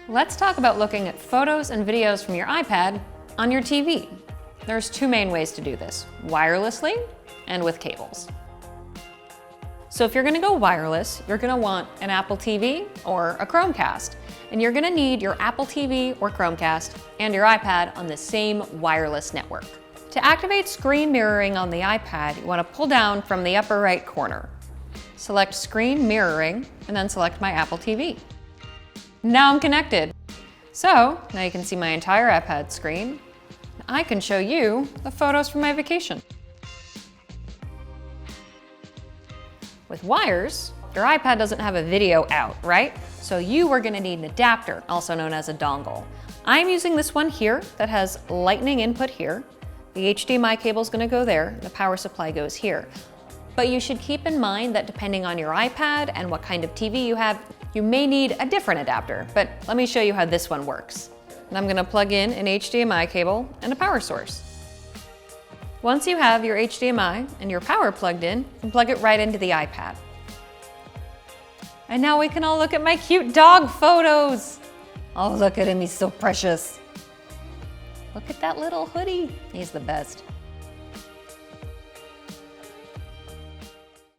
Let's talk about looking at photos and videos from your iPad on your TV. There's two main ways to do this, wirelessly and with cables. So if you're gonna go wireless, you're gonna want an Apple TV or a Chromecast, and you're gonna need your Apple TV or Chromecast and your iPad on the same wireless network. To activate screen mirroring on the iPad, you wanna pull down from the upper right corner. Select Screen Mirroring, and then select my Apple TV. Now I'm connected. So now you can see my entire iPad screen. I can show you the photos from my vacation. With wires, your iPad doesn't have a video out, right? So you are gonna need an adapter, also known as a dongle. I'm using this one here that has lightning input here. The HDMI cable is gonna go there, the power supply goes here. But you should keep in mind that depending on your iPad and what kind of TV you have, you may need a different adapter, but let me show you how this one works. And I'm gonna plug in an HDMI cable and a power source. Once you have your HDMI and your power plugged in, you can plug it right into the iPad. And now we can all look at my cute dog photos. Oh, look at him, he's so precious. Look at that little hoodie, he's the best.